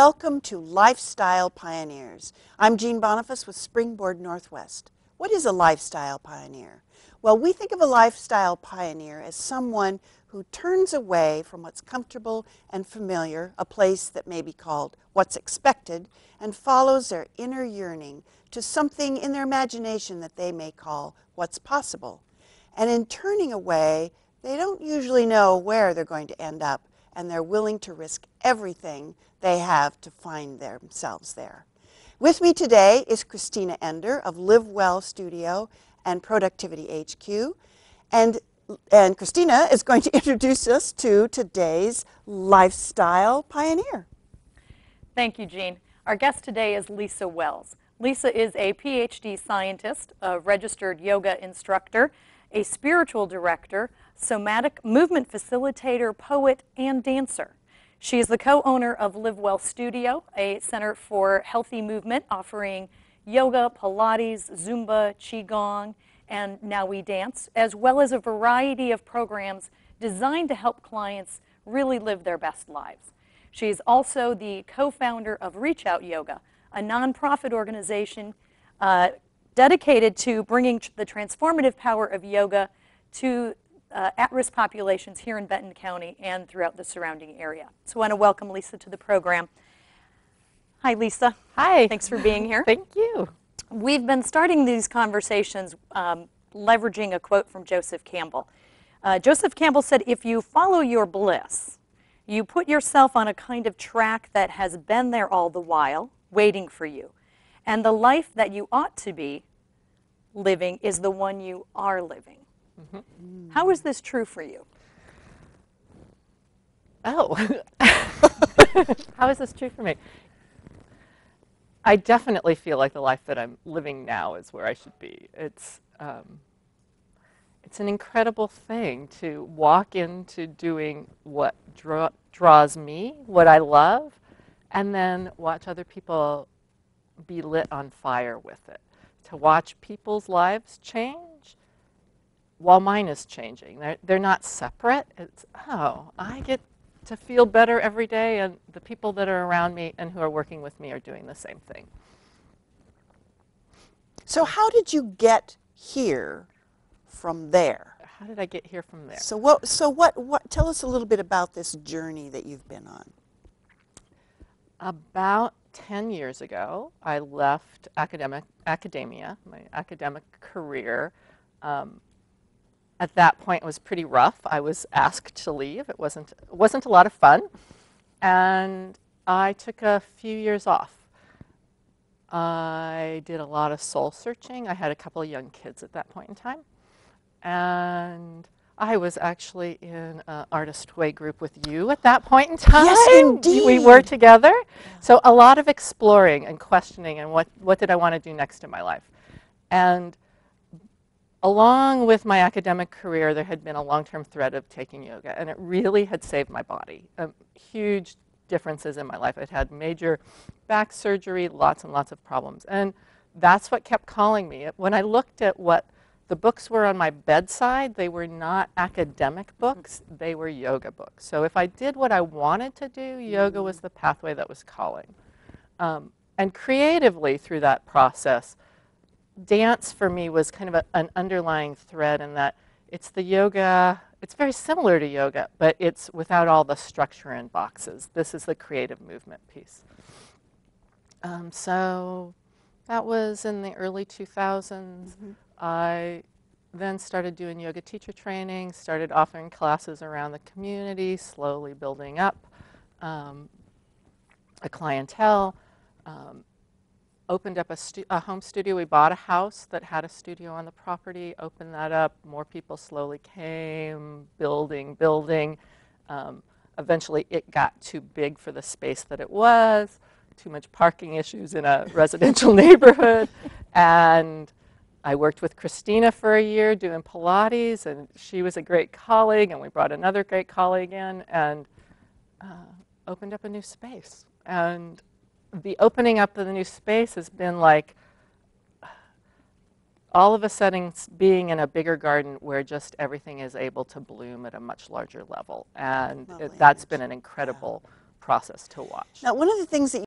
welcome to Lifestyle Pioneers. I'm Jean Boniface with Springboard Northwest. What is a lifestyle pioneer? Well, we think of a lifestyle pioneer as someone who turns away from what's comfortable and familiar, a place that may be called what's expected, and follows their inner yearning to something in their imagination that they may call what's possible. And in turning away, they don't usually know where they're going to end up, and they're willing to risk everything they have to find themselves there. With me today is Christina Ender of Live Well Studio and Productivity HQ. And Christina is going to introduce us to today's lifestyle pioneer. Thank you, Jean. Our guest today is Lisa Wells. Lisa is a PhD scientist, a registered yoga instructor, a spiritual director, somatic movement facilitator, poet, and dancer. She is the co-owner of Live Well Studio, a center for healthy movement offering yoga, Pilates, Zumba, Qigong, and Now We Dance, as well as a variety of programs designed to help clients really live their best lives. She is also the co-founder of Reach Out Yoga, a nonprofit organization dedicated to bringing the transformative power of yoga to at-risk populations here in Benton County and throughout the surrounding area. So I want to welcome Lisa to the program. Hi, Lisa. Hi. Thanks for being here. Thank you. We've been starting these conversations leveraging a quote from Joseph Campbell. Joseph Campbell said, if you follow your bliss, you put yourself on a kind of track that has been there all the while, waiting for you. And the life that you ought to be living is the one you are living. Mm-hmm. How is this true for you? Oh, how is this true for me? I definitely feel like the life that I'm living now is where I should be. It's an incredible thing to walk into doing what draws me, what I love, and then watch other people be lit on fire with it. To watch people's lives change while mine is changing. They're not separate. It's, oh, I get to feel better every day, and the people that are around me and who are working with me are doing the same thing. So how did you get here from there? How did I get here from there? So what tell us a little bit about this journey that you've been on. About 10 years ago, I left academia, my academic career. At that point, it was pretty rough. I was asked to leave. It wasn't a lot of fun, and I took a few years off. I did a lot of soul searching. I had a couple of young kids at that point in time, and I was actually in an Artist Way group with you at that point in time. Yes, indeed. We were together. So a lot of exploring and questioning and what did I want to do next in my life. And along with my academic career, there had been a long-term thread of taking yoga, and it really had saved my body. Huge differences in my life. I'd had major back surgery, lots and lots of problems. And that's what kept calling me. When I looked at what the books were on my bedside, they were not academic books, they were yoga books. So if I did what I wanted to do, yoga was the pathway that was calling. And creatively through that process, dance for me was kind of an underlying thread in that it's the yoga, it's very similar to yoga, but it's without all the structure and boxes. This is the creative movement piece. So that was in the early 2000s. Mm-hmm. I then started doing yoga teacher training, started offering classes around the community, slowly building up a clientele. Opened up a home studio. We bought a house that had a studio on the property, opened that up. More people slowly came, building. Eventually it got too big for the space that it was, too much parking issues in a residential neighborhood. And I worked with Christina for a year doing Pilates, and she was a great colleague, and we brought another great colleague in and opened up a new space. And the opening up of the new space has been like all of a sudden being in a bigger garden where just everything is able to bloom at a much larger level. And that's been an incredible process to watch. Now, one of the things that